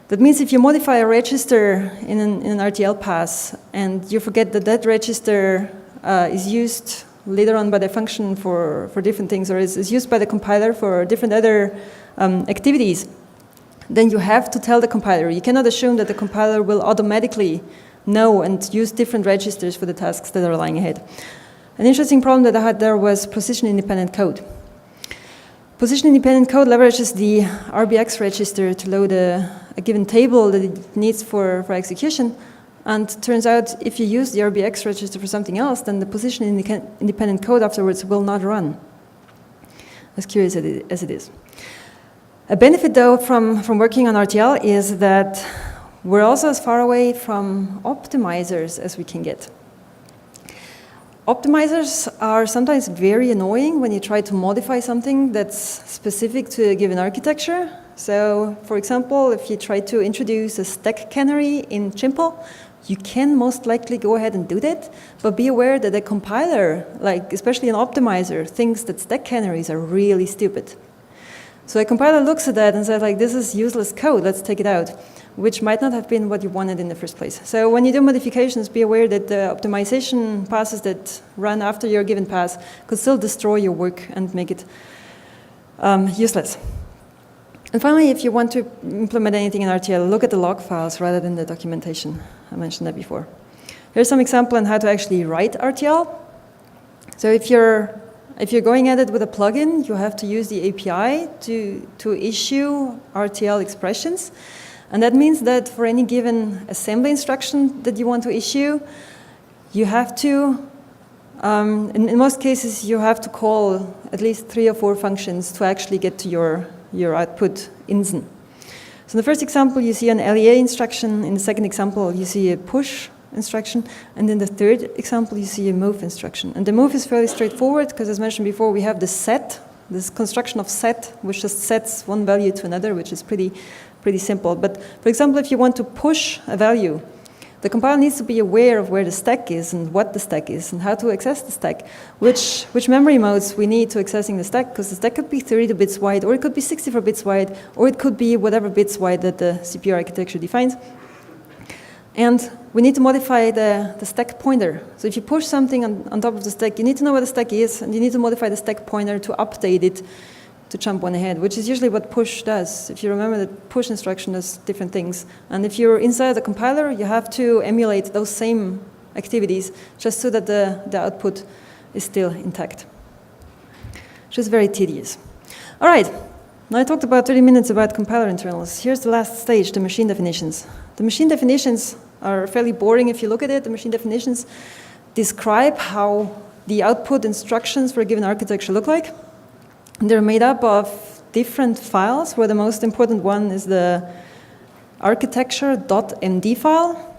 That means if you modify a register in an RTL pass and you forget that that register is used later on by the function for different things or is used by the compiler for different other activities, then you have to tell the compiler. You cannot assume that the compiler will automatically know and use different registers for the tasks that are lying ahead. An interesting problem that I had there was position-independent code. Position-independent code leverages the RBX register to load a given table that it needs for execution. And turns out if you use the RBX register for something else, then the position-independent code afterwards will not run, as curious as it is. A benefit, though, from working on RTL is that we're also as far away from optimizers as we can get. Optimizers are sometimes very annoying when you try to modify something that's specific to a given architecture. So, for example, if you try to introduce a stack canary in GIMPLE, you can most likely go ahead and do that, but be aware that a compiler, like especially an optimizer, thinks that stack canaries are really stupid. So a compiler looks at that and says, like, this is useless code, let's take it out, which might not have been what you wanted in the first place. So when you do modifications, be aware that the optimization passes that run after your given pass could still destroy your work and make it useless. And finally, if you want to implement anything in RTL, look at the log files rather than the documentation. I mentioned that before. Here's some example on how to actually write RTL. So if you're going at it with a plugin, you have to use the API to issue RTL expressions. And that means that for any given assembly instruction that you want to issue, you have to, in most cases, you have to call at least 3 or 4 functions to actually get to your output instance. So in the first example, you see an LEA instruction. In the second example, you see a push instruction. And in the third example, you see a move instruction. And the move is fairly straightforward because, as mentioned before, we have the set, this construction of set, which just sets one value to another, which is pretty simple. But for example, if you want to push a value, the compiler needs to be aware of where the stack is and what the stack is and how to access the stack, which memory modes we need to accessing the stack, because the stack could be 32 bits wide, or it could be 64 bits wide, or it could be whatever bits wide that the CPU architecture defines. And we need to modify the stack pointer. So if you push something on top of the stack, you need to know where the stack is, and you need to modify the stack pointer to update it to jump one ahead, which is usually what push does. If you remember, the push instruction does different things. And if you're inside the compiler, you have to emulate those same activities, just so that the output is still intact, which is very tedious. All right, now I talked about 30 minutes about compiler internals. Here's the last stage, the machine definitions. The machine definitions are fairly boring if you look at it. The machine definitions describe how the output instructions for a given architecture look like. And they're made up of different files, where the most important one is the architecture.md file.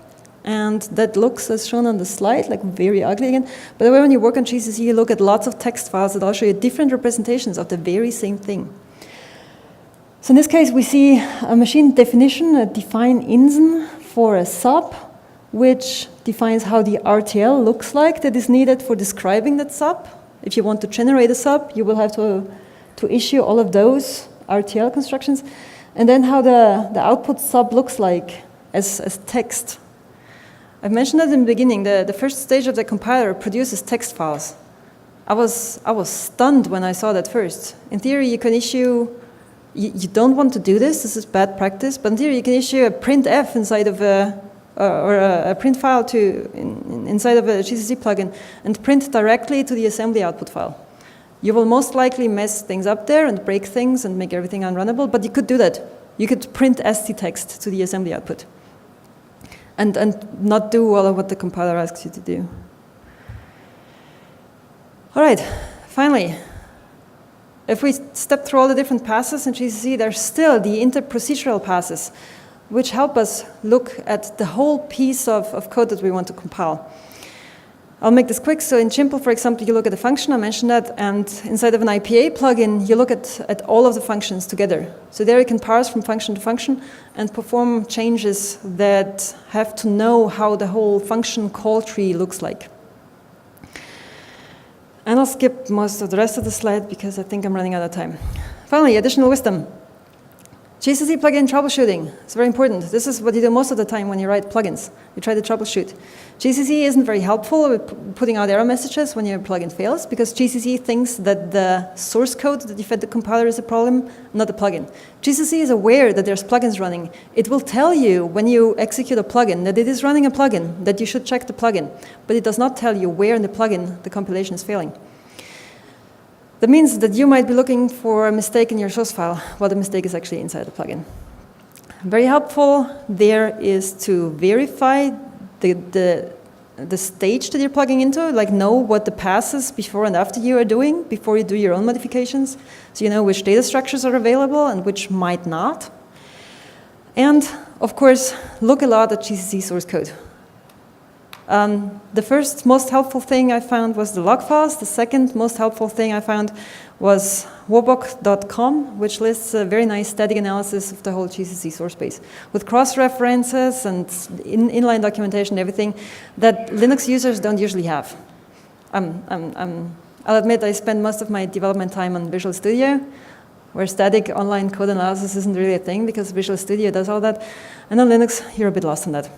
And that looks, as shown on the slide, like very ugly again. By the way, when you work on GCC, you look at lots of text files that all show you different representations of the very same thing. So in this case, we see a machine definition, a define inzen for a sub, which defines how the RTL looks like that is needed for describing that sub. If you want to generate a sub, you will have to issue all of those RTL constructions. And then how the output sub looks like as text. I've mentioned that in the beginning. The first stage of the compiler produces text files. I was stunned when I saw that first. In theory, you can issue, you don't want to do this is bad practice, but in theory, you can issue a printf inside of a print file inside of a GCC plugin and print directly to the assembly output file. You will most likely mess things up there and break things and make everything unrunnable, but you could do that. You could print st text to the assembly output and not do all of what the compiler asks you to do. All right, finally, if we step through all the different passes in GCC, there's still the inter-procedural passes, which help us look at the whole piece of code that we want to compile. I'll make this quick. So in GIMPLE, for example, you look at the function, I mentioned that, and inside of an IPA plugin, you look at all of the functions together. So there you can parse from function to function and perform changes that have to know how the whole function call tree looks like. And I'll skip most of the rest of the slide because I think I'm running out of time. Finally, additional wisdom. GCC plugin troubleshooting. It's very important. This is what you do most of the time when you write plugins. You try to troubleshoot. GCC isn't very helpful with putting out error messages when your plugin fails, because GCC thinks that the source code that you fed the compiler is a problem, not the plugin. GCC is aware that there's plugins running. It will tell you when you execute a plugin that it is running a plugin, that you should check the plugin, but it does not tell you where in the plugin the compilation is failing. That means that you might be looking for a mistake in your source file, while the mistake is actually inside the plugin. Very helpful there is to verify the stage that you're plugging into, like know what the passes before and after you are doing, before you do your own modifications, so you know which data structures are available and which might not. And, of course, look a lot at GCC source code. The first most helpful thing I found was the log files. The second most helpful thing I found was wobok.com, which lists a very nice static analysis of the whole GCC source base with cross-references and inline documentation, everything that Linux users don't usually have. I'll admit I spend most of my development time on Visual Studio, where static online code analysis isn't really a thing because Visual Studio does all that. And on Linux, you're a bit lost on that.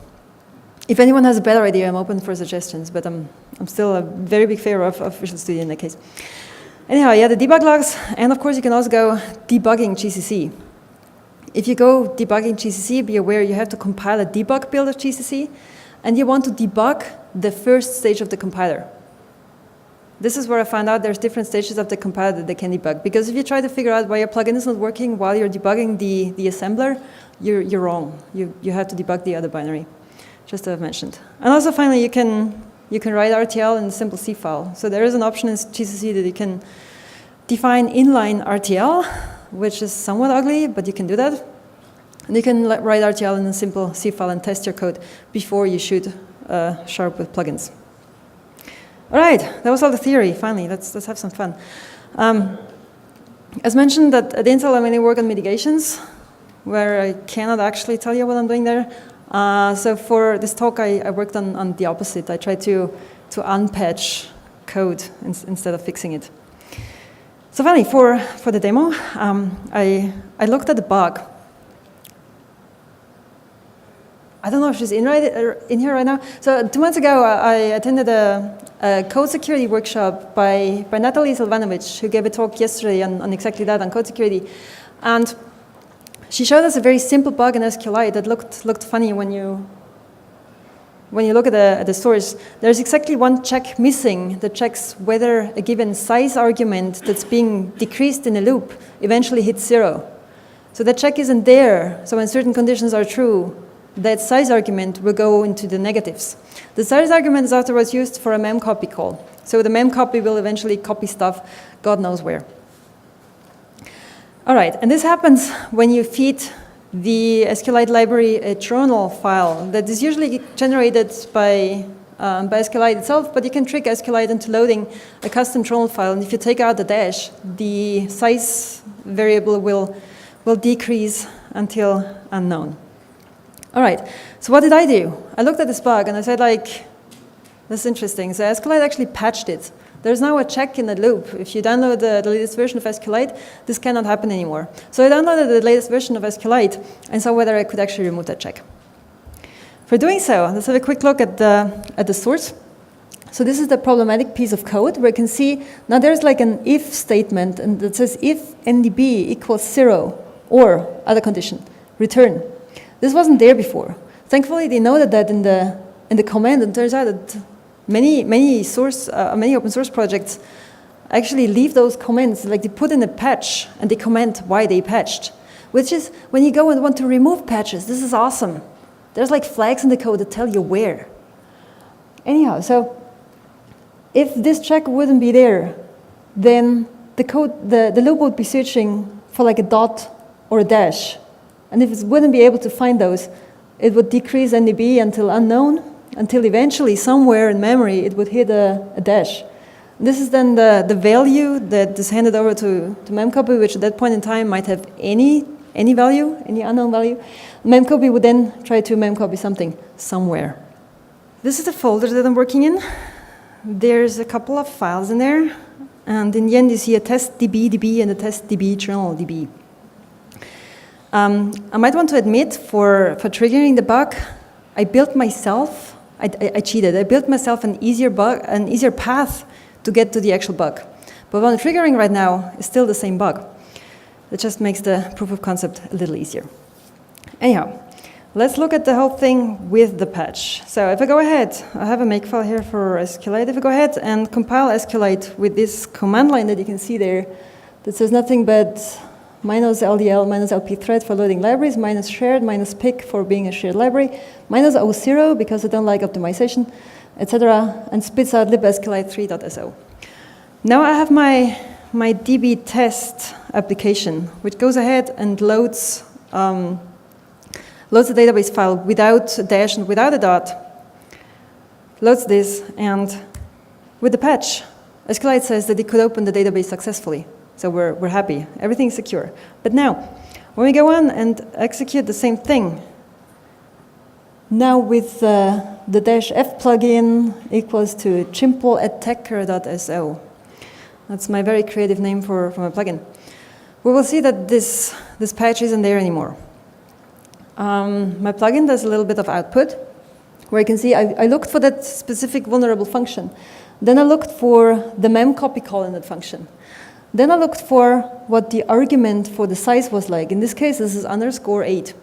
If anyone has a better idea, I'm open for suggestions, but I'm still a very big favor of Visual Studio in that case. Anyhow, yeah, the debug logs, and of course you can also go debugging GCC. If you go debugging GCC, be aware you have to compile a debug build of GCC, and you want to debug the first stage of the compiler. This is where I found out there's different stages of the compiler that they can debug, because if you try to figure out why your plugin is not working while you're debugging the assembler, you're wrong. You have to debug the other binary, just as I've mentioned. And also finally, you can write RTL in a simple C file. So there is an option in GCC that you can define inline RTL, which is somewhat ugly, but you can do that. And you can write RTL in a simple C file and test your code before you shoot sharp with plugins. All right, that was all the theory. Finally, let's have some fun. As mentioned, at Intel I mainly work on mitigations, where I cannot actually tell you what I'm doing there. So for this talk, I worked on the opposite. I tried to unpatch code instead of fixing it. So finally, for the demo, I looked at the bug. I don't know if she's in here right now. So 2 months ago, I attended a code security workshop by Natalie Silvanovic, who gave a talk yesterday on exactly that, on code security. And she showed us a very simple bug in SQLite that looked funny when you when you look at the source, there's exactly one check missing that checks whether a given size argument that's being decreased in a loop eventually hits 0. So that check isn't there. So when certain conditions are true, that size argument will go into the negatives. The size argument is afterwards used for a memcopy call. So the memcopy will eventually copy stuff God knows where. All right, and this happens when you feed the SQLite library a journal file that is usually generated by SQLite itself, but you can trick SQLite into loading a custom journal file, and if you take out the dash, the size variable will decrease until unknown. All right, so what did I do? I looked at this bug and I said, like, this is interesting. So SQLite actually patched it. There's now a check in the loop. If you download the latest version of SQLite, this cannot happen anymore. So I downloaded the latest version of SQLite and saw whether I could actually remove that check. For doing so, let's have a quick look at the source. So this is the problematic piece of code where you can see now there's like an if statement and that says if ndb equals 0 or other condition, return. This wasn't there before. Thankfully, they noted that in the command, and it turns out that many open source projects actually leave those comments, like they put in a patch and they comment why they patched, which is when you go and want to remove patches, this is awesome. There's like flags in the code that tell you where. Anyhow, so if this check wouldn't be there, then the loop would be searching for like a dot or a dash. And if it wouldn't be able to find those, it would decrease ndb until unknown, until eventually somewhere in memory it would hit a dash. This is then the value that is handed over to memcopy, which at that point in time might have any value, any unknown value. Memcopy would then try to memcopy something somewhere. This is the folder that I'm working in. There's a couple of files in there, and in the end you see a test db and a test db journal db. I might want to admit for triggering the bug, I built myself, I cheated. I built myself an easier path to get to the actual bug. But what I'm triggering right now is still the same bug. It just makes the proof of concept a little easier. Anyhow, let's look at the whole thing with the patch. So if I go ahead, I have a makefile here for SQLite. If I go ahead and compile SQLite with this command line that you can see there, that says nothing but minus LDL, minus LP thread for loading libraries, minus shared, minus pick for being a shared library, minus O0 because I don't like optimization, etc., and spits out libsqlite3.so. Now I have my DB test application, which goes ahead and loads the database file without a dash and without a dot, loads this, and with the patch, SQLite says that it could open the database successfully. So we're happy. Everything's secure. But now, when we go on and execute the same thing, now with the -f plugin equals to GIMPLE@tecker.so. That's my very creative name for my plugin. We will see that this patch isn't there anymore. My plugin does a little bit of output, where you can see I looked for that specific vulnerable function. Then I looked for the memcopy call in that function. Then I looked for what the argument for the size was like. In this case, this is _8.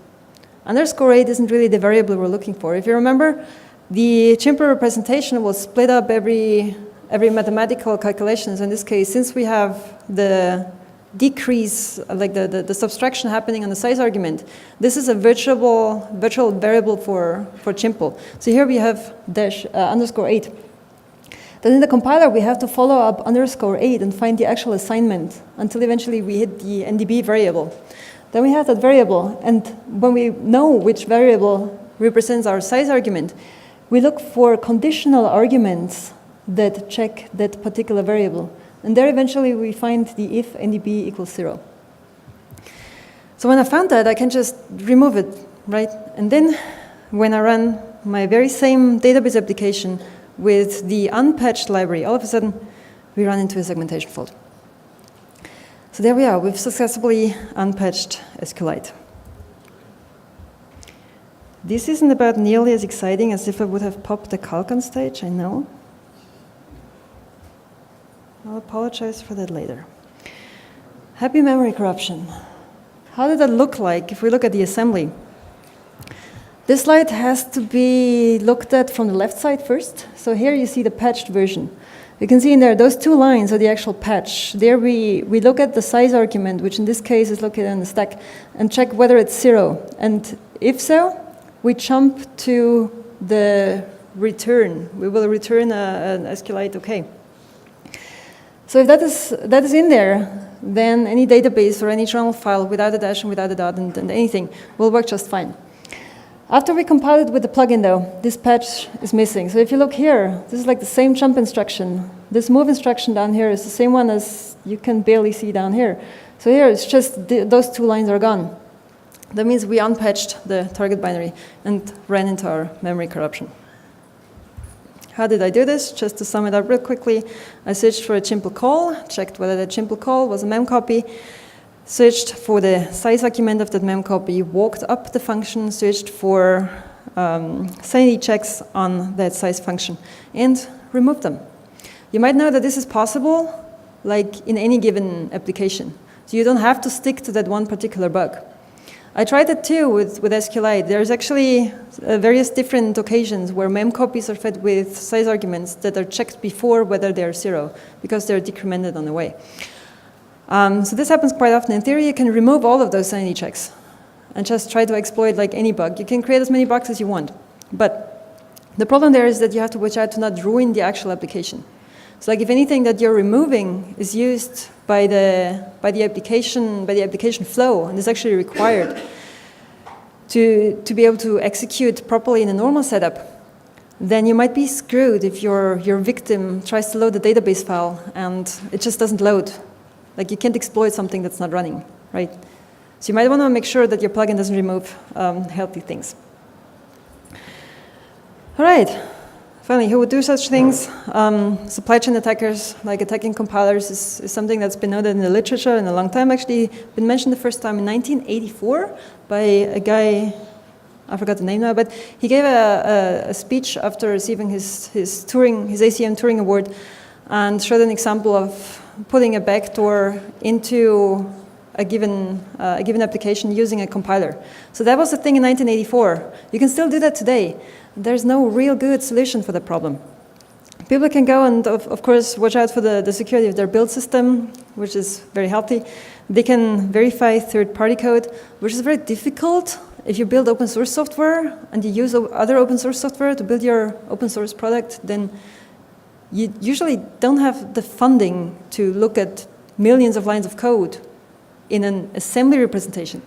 _8 isn't really the variable we're looking for. If you remember, the GIMPLE representation was split up every mathematical calculation. So in this case, since we have the decrease, like the subtraction happening on the size argument, this is a virtual variable for GIMPLE. So here we have _8. Then in the compiler, we have to follow up _8 and find the actual assignment until eventually we hit the ndb variable. Then we have that variable, and when we know which variable represents our size argument, we look for conditional arguments that check that particular variable. And there eventually we find the if ndb equals 0. So when I found that, I can just remove it, right? And then when I run my very same database application with the unpatched library, all of a sudden, we run into a segmentation fault. So there we are. We've successfully unpatched SQLite. This isn't about nearly as exciting as if I would have popped the calc on stage, I know. I'll apologize for that later. Happy memory corruption. How did that look like if we look at the assembly? This slide has to be looked at from the left side first. So here you see the patched version. You can see in there, those two lines are the actual patch. There we look at the size argument, which in this case is located in the stack, and check whether it's 0. And if so, we jump to the return. We will return an SQLite OK. So if that is in there, then any database or any journal file without a dash and without a dot and anything will work just fine. After we compile it with the plugin, though, this patch is missing. So if you look here, this is like the same jump instruction. This move instruction down here is the same one as you can barely see down here. So here it's just those two lines are gone. That means we unpatched the target binary and ran into our memory corruption. How did I do this? Just to sum it up real quickly, I searched for a GIMPLE call, checked whether the GIMPLE call was a memcopy, searched for the size argument of that memcopy, walked up the function, searched for sanity checks on that size function, and removed them. You might know that this is possible, like in any given application. So you don't have to stick to that one particular bug. I tried it too with SQLite. There's actually various different occasions where memcopies are fed with size arguments that are checked before whether they're 0, because they're decremented on the way. So this happens quite often. In theory, you can remove all of those sanity checks and just try to exploit like any bug. You can create as many bugs as you want. But the problem there is that you have to watch out to not ruin the actual application. So like if anything that you're removing is used by the application flow and is actually required to be able to execute properly in a normal setup, then you might be screwed if your victim tries to load the database file and it just doesn't load. Like you can't exploit something that's not running, right? So you might want to make sure that your plugin doesn't remove healthy things. All right. Finally, who would do such things? Supply chain attackers, like attacking compilers, is something that's been noted in the literature in a long time. Actually, been mentioned the first time in 1984 by a guy, I forgot the name now, but he gave a speech after receiving his ACM Turing Award and showed an example of putting a backdoor into a given application using a compiler. So that was the thing in 1984. You can still do that today. There's no real good solution for the problem. People can go and, of course, watch out for the security of their build system, which is very healthy. They can verify third-party code, which is very difficult. If you build open source software and you use other open source software to build your open source product, then you usually don't have the funding to look at millions of lines of code in an assembly representation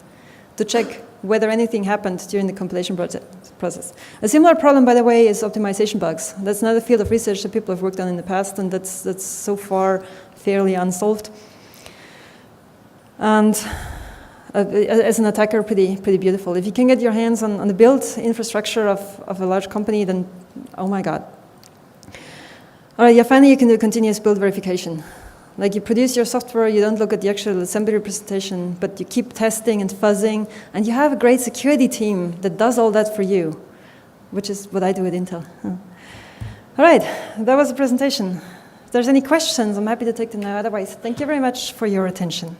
to check whether anything happened during the compilation process. A similar problem, by the way, is optimization bugs. That's another field of research that people have worked on in the past, and that's so far fairly unsolved. And as an attacker, pretty beautiful. If you can get your hands on the build infrastructure of a large company, then oh my God. All right, yeah, finally you can do continuous build verification. Like you produce your software, you don't look at the actual assembly representation, but you keep testing and fuzzing, and you have a great security team that does all that for you, which is what I do at Intel. All right, that was the presentation. If there's any questions, I'm happy to take them now. Otherwise, thank you very much for your attention.